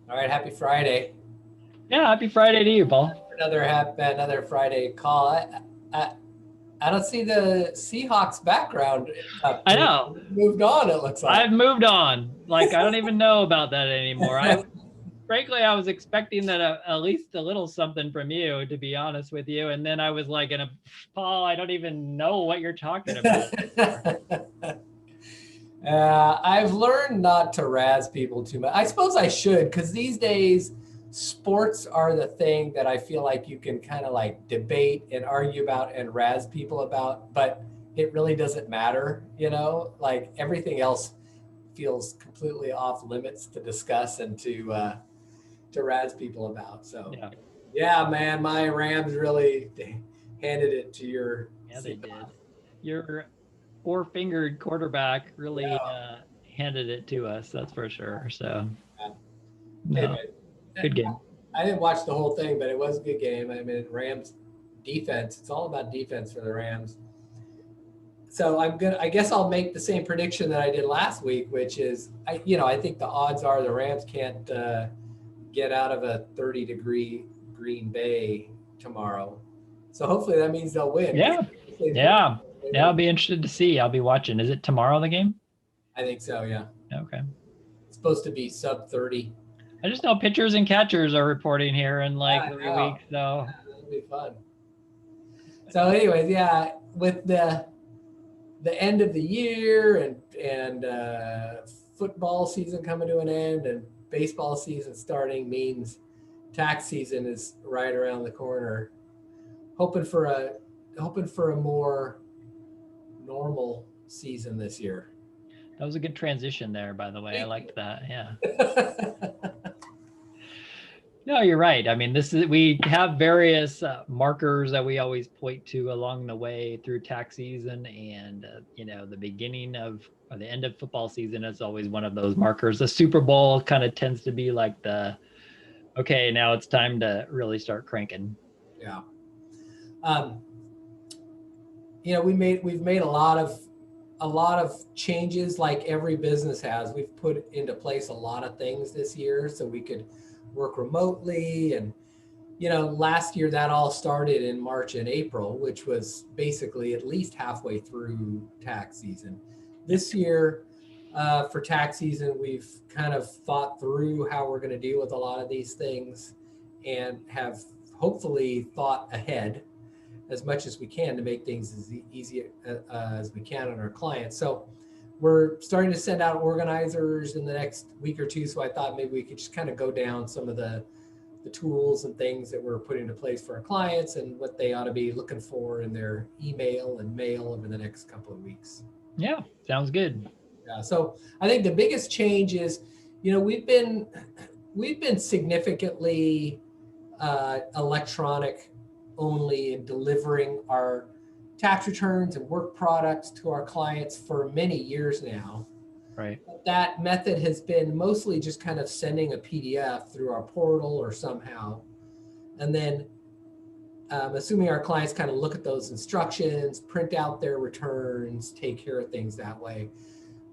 All right, happy Friday. Yeah, happy Friday to you, Paul. Another Friday call. I I don't see the Seahawks background up. I We know. moved on. It looks like. I've moved on. Like I don't even know about that anymore. Frankly, I was expecting that at least a little something from you, to be honest with you. And then I was like, Paul, I don't even know what you're talking about anymore. I've learned not to razz people too much. I suppose I should, because these days sports are the thing that I feel like you can kind of like debate and argue about and razz people about, but it really doesn't matter, Like everything else feels completely off limits to discuss and to razz people about. So, Yeah, yeah, man, my Rams really handed it to your yeah, they Seahawks. did. Your four-fingered quarterback really Yeah, handed it to us. That's for sure. So yeah. Hey, no, man, good game. I didn't watch the whole thing, but it was a good game. I mean, Rams defense. It's all about defense for the Rams. So I guess I'll make the same prediction that I did last week, which is, I think the odds are the Rams can't get out of a 30-degree Green Bay tomorrow. So hopefully that means they'll win because Yeah, they yeah, yeah. I'll be interested to see. I'll be watching. Is it tomorrow the game? I think so. Yeah, Okay. it's supposed to be sub 30. I just know pitchers and catchers are reporting here in Yeah, like I 3 weeks. know. So Yeah, that'll be fun. So, anyways, yeah, with the end of the year and football season coming to an end and baseball season starting means tax season is right around the corner. Hoping for a hoping for a more normal season this year. that was a good transition there, by the way. I Thank you. liked that. Yeah. No, you're right. I mean, this is we have various markers that we always point to along the way through tax season, and the beginning of or the end of football season is always one of those markers. The Super Bowl kind of tends to be like the okay, now it's time to really start cranking. Yeah. Um, we've made a lot of changes like every business has. We've put into place a lot of things this year so we could work remotely. And last year that all started in March and April, which was basically at least halfway through tax season. Yep. This year, for tax season, we've kind of thought through how we're going to deal with a lot of these things and have hopefully thought ahead as much as we can to make things as easy as we can on our clients. So we're starting to send out organizers in the next week or two. So I thought maybe we could just kind of go down some of the tools and things that we're putting into place for our clients and what they ought to be looking for in their email and mail over the next couple of weeks. Yeah, sounds good. Yeah. So I think the biggest change is, we've been significantly electronic only in delivering our tax returns and work products to our clients for many years now. Right. That method has been mostly just kind of sending a PDF through our portal or somehow. And then assuming our clients kind of look at those instructions, print out their returns, take care of things that way.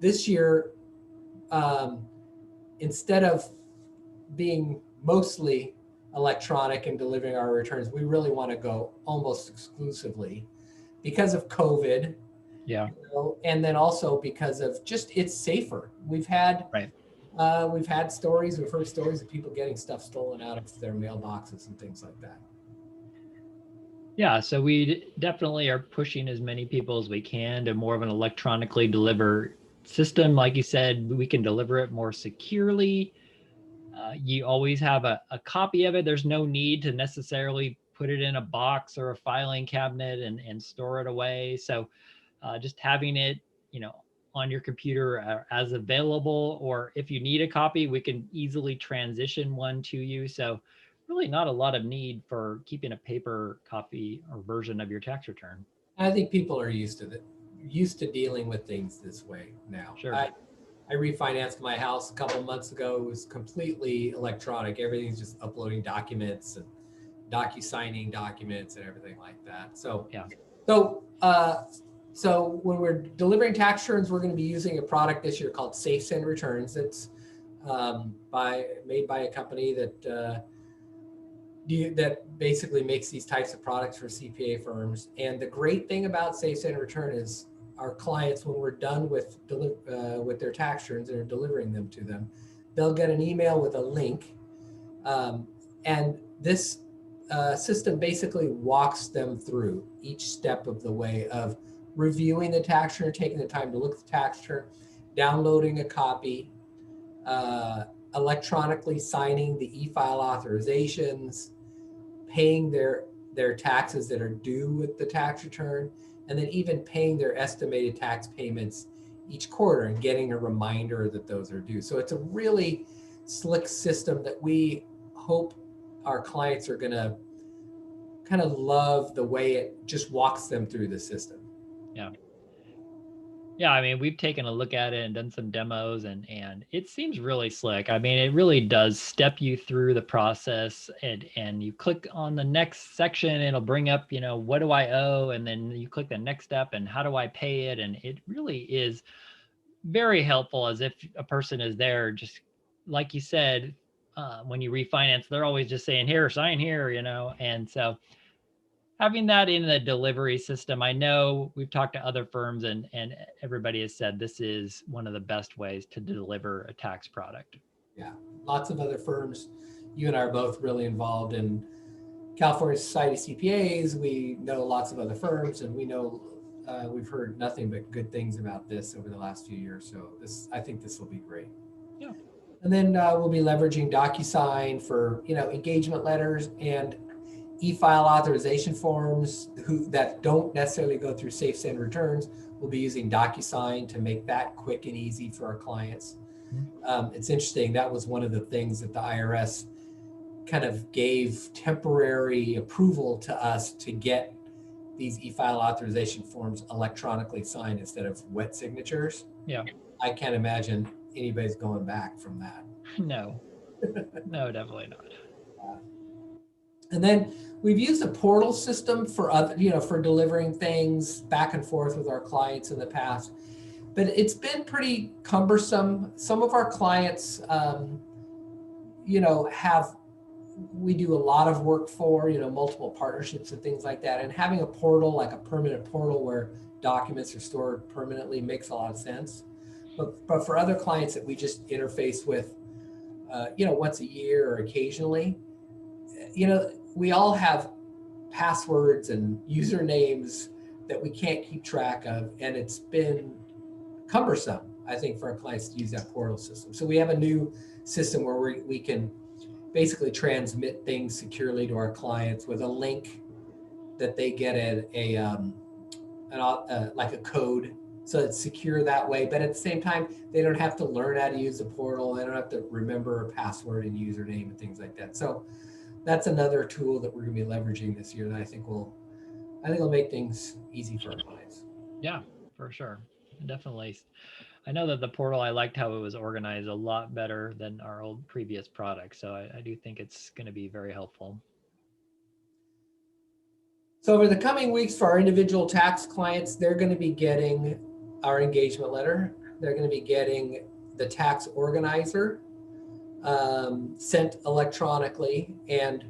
This year, um, instead of being mostly electronic and delivering our returns, we really want to go almost exclusively because of COVID, Yeah. and then also because of just it's safer. Right. We've had stories, we've heard stories of people getting stuff stolen out of their mailboxes and things like that. Yeah, so we definitely are pushing as many people as we can to more of an electronically delivered system. Like you said, we can deliver it more securely. You always have a copy of it. There's no need to necessarily put it in a box or a filing cabinet and store it away. So just having it, you know, on your computer as available, or if you need a copy, we can easily transition one to you. So really not a lot of need for keeping a paper copy or version of your tax return. I think people are used to dealing with things this way now. Sure. I refinanced my house a couple months ago. It was completely electronic. Everything's just uploading documents and docu-signing documents and everything like that. So, Yeah. so, uh, so when we're delivering tax returns, we're going to be using a product this year called Safe Send Returns. It's made by a company that basically makes these types of products for CPA firms. And the great thing about Safe Send and Return is our clients, when we're done with their tax returns and are delivering them to them, they'll get an email with a link, and this system basically walks them through each step of the way of reviewing the tax return, taking the time to look at the tax return, downloading a copy, uh, electronically signing the e-file authorizations, paying their taxes that are due with the tax return, and then even paying their estimated tax payments each quarter and getting a reminder that those are due. So it's a really slick system that we hope our clients are going to kind of love the way it just walks them through the system. Yeah. Yeah, I mean, we've taken a look at it and done some demos, and it seems really slick. I mean, it really does step you through the process, and you click on the next section, it'll bring up, what do I owe? And then you click the next step and how do I pay it? And it really is very helpful, as if a person is there, just like you said, when you refinance, they're always just saying, here, sign here, and so having that in the delivery system, I know we've talked to other firms, and everybody has said this is one of the best ways to deliver a tax product. Yeah, lots of other firms. You and I are both really involved in California Society of CPAs. We know lots of other firms, and we know we've heard nothing but good things about this over the last few years. So I think this will be great. Yeah. And then we'll be leveraging DocuSign for engagement letters and e-file authorization forms that don't necessarily go through Safe Send Returns. We'll be using DocuSign to make that quick and easy for our clients. It's interesting. That was one of the things that the IRS kind of gave temporary approval to us to get these e-file authorization forms electronically signed instead of wet signatures. Yeah. I can't imagine anybody's going back from that. No, no, definitely not. And then we've used a portal system for for delivering things back and forth with our clients in the past, but it's been pretty cumbersome. Some of our clients, we do a lot of work for, multiple partnerships and things like that. And having a portal, like a permanent portal where documents are stored permanently, makes a lot of sense. But for other clients that we just interface with, once a year or occasionally, we all have passwords and usernames that we can't keep track of. And it's been cumbersome, I think, for our clients to use that portal system. So we have a new system where we can basically transmit things securely to our clients with a link that they get like a code. So it's secure that way. But at the same time, they don't have to learn how to use the portal. They don't have to remember a password and username and things like that. So that's another tool that we're going to be leveraging this year that I think will make things easy for our clients. Yeah, for sure. Definitely. I know that the portal, I liked how it was organized a lot better than our old previous product. So I do think it's going to be very helpful. So over the coming weeks for our individual tax clients, they're going to be getting our engagement letter. They're going to be getting the tax organizer sent electronically. And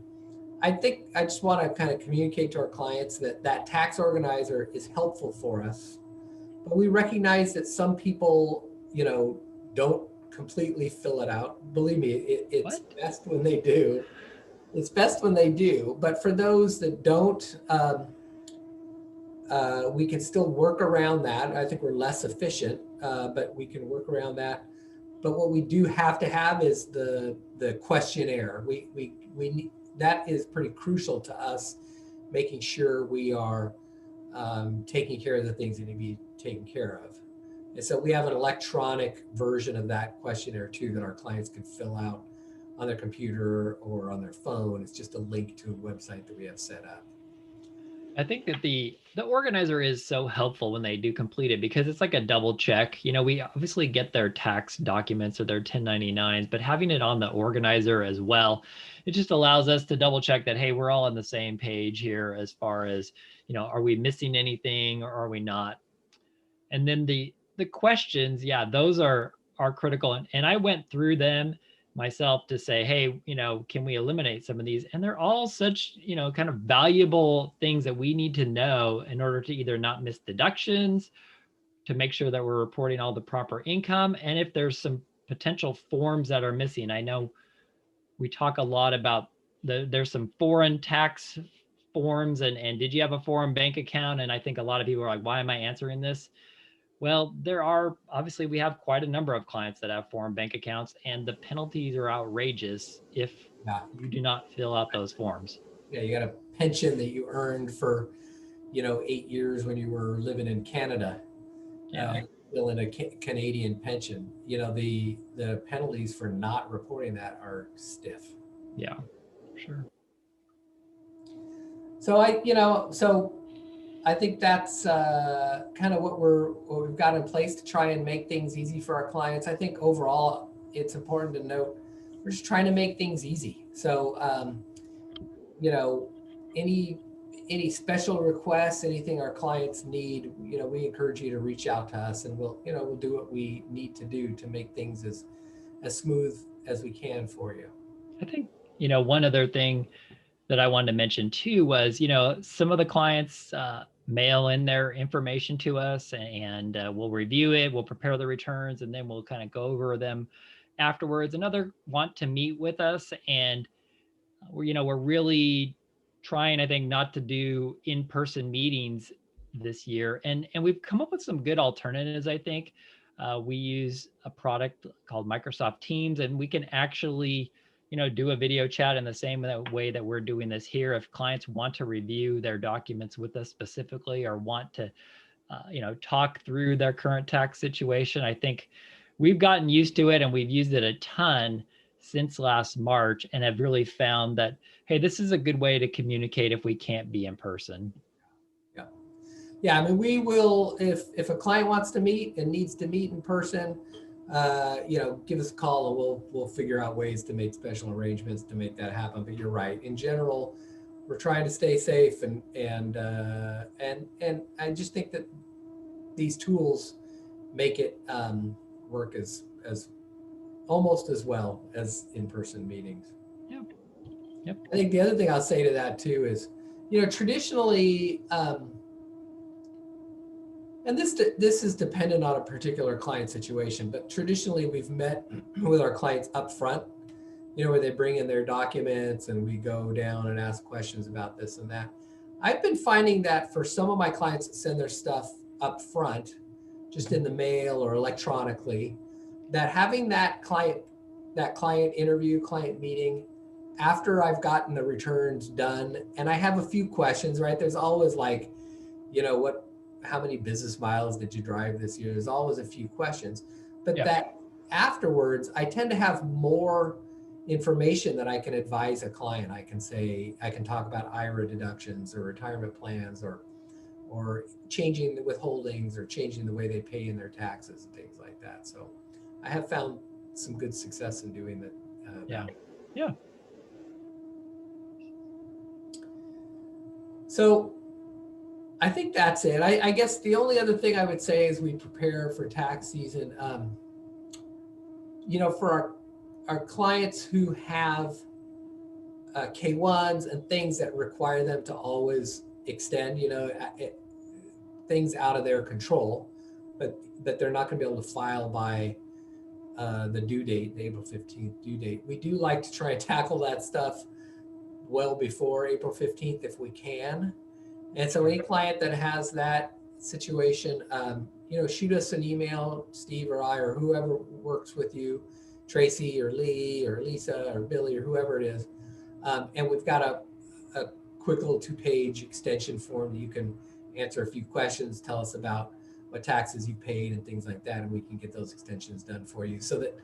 I think I just want to kind of communicate to our clients that tax organizer is helpful for us. But we recognize that some people, don't completely fill it out. Believe me, it's best when they do. It's best when they do. But for those that don't, we can still work around that. I think we're less efficient, but we can work around that. But what we do have to have is the questionnaire. We need, that is pretty crucial to us, making sure we are taking care of the things that need to be taken care of. And so we have an electronic version of that questionnaire too that our clients can fill out on their computer or on their phone. It's just a link to a website that we have set up. I think that the organizer is so helpful when they do complete it, because it's like a double check. We obviously get their tax documents or their 1099s, but having it on the organizer as well, it just allows us to double check that, hey, we're all on the same page here as far as, are we missing anything or are we not? And then the questions, yeah, those are are critical. And I went through them myself to say, hey, can we eliminate some of these? And they're all such, kind of valuable things that we need to know in order to either not miss deductions, to make sure that we're reporting all the proper income. And if there's some potential forms that are missing, I know we talk a lot about there's some foreign tax forms and did you have a foreign bank account? And I think a lot of people are like, why am I answering this? Well, obviously we have quite a number of clients that have foreign bank accounts, and the penalties are outrageous if Yeah. you do not fill out those forms. Yeah, you got a pension that you earned for 8 years when you were living in Canada, Yeah. still in a Canadian pension. The penalties for not reporting that are stiff. Yeah, sure. So I think that's kind of what we've got in place to try and make things easy for our clients. I think overall it's important to note we're just trying to make things easy. So any special requests, anything our clients need, we encourage you to reach out to us, and we'll do what we need to do to make things as smooth as we can for you. I think, one other thing that I wanted to mention too was, some of the clients mail in their information to us, and we'll review it, we'll prepare the returns, and then we'll kind of go over them afterwards. Another want to meet with us, and we're really trying, I think, not to do in-person meetings this year, and we've come up with some good alternatives. I think we use a product called Microsoft Teams, and we can actually do a video chat in the same way that we're doing this here. If clients want to review their documents with us specifically, or want to talk through their current tax situation, I think we've gotten used to it, and we've used it a ton since last March, and have really found that, hey, this is a good way to communicate if we can't be in person. Yeah, I mean, we will, if a client wants to meet and needs to meet in person, give us a call, and we'll figure out ways to make special arrangements to make that happen. But you're right. In general, we're trying to stay safe, and I just think that these tools make it work as almost as well as in-person meetings. Yep. I think the other thing I'll say to that too is, traditionally, and this is dependent on a particular client situation, but traditionally we've met with our clients up front, where they bring in their documents and we go down and ask questions about this and that. I've been finding that for some of my clients that send their stuff up front, just in the mail or electronically, that having that client interview, client meeting, after I've gotten the returns done, and I have a few questions, right? There's always like, how many business miles did you drive this year? There's always a few questions, but that afterwards, I tend to have more information that I can advise a client. I can talk about IRA deductions or retirement plans, or changing the withholdings, or changing the way they pay in their taxes and things like that. So I have found some good success in doing that. Yeah. So I think that's it. I guess the only other thing I would say as we prepare for tax season, for our clients who have K1s and things that require them to always extend, things out of their control, but they're not going to be able to file by the due date, the April 15th due date. We do like to try and tackle that stuff well before April 15th if we can. And so any client that has that situation, shoot us an email, Steve or I, or whoever works with you, Tracy or Lee or Lisa or Billy or whoever it is. And we've got a quick little 2-page extension form that you can answer a few questions, tell us about what taxes you paid and things like that, and we can get those extensions done for you, so that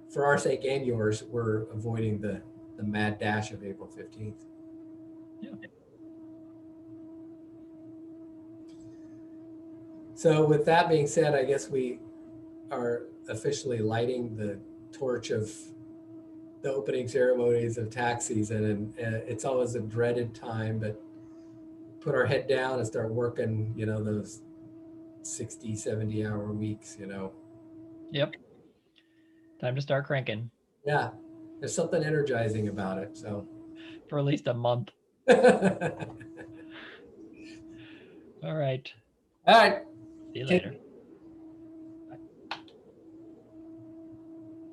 for our sake and yours, we're avoiding the mad dash of April 15th. Yeah. So with that being said, I guess we are officially lighting the torch of the opening ceremonies of tax season, and it's always a dreaded time, but put our head down and start working, those 60, 70-hour weeks, Yep. Time to start cranking Yeah, there's something energizing about it. So, for at least a month. all All right. right. See you Take later.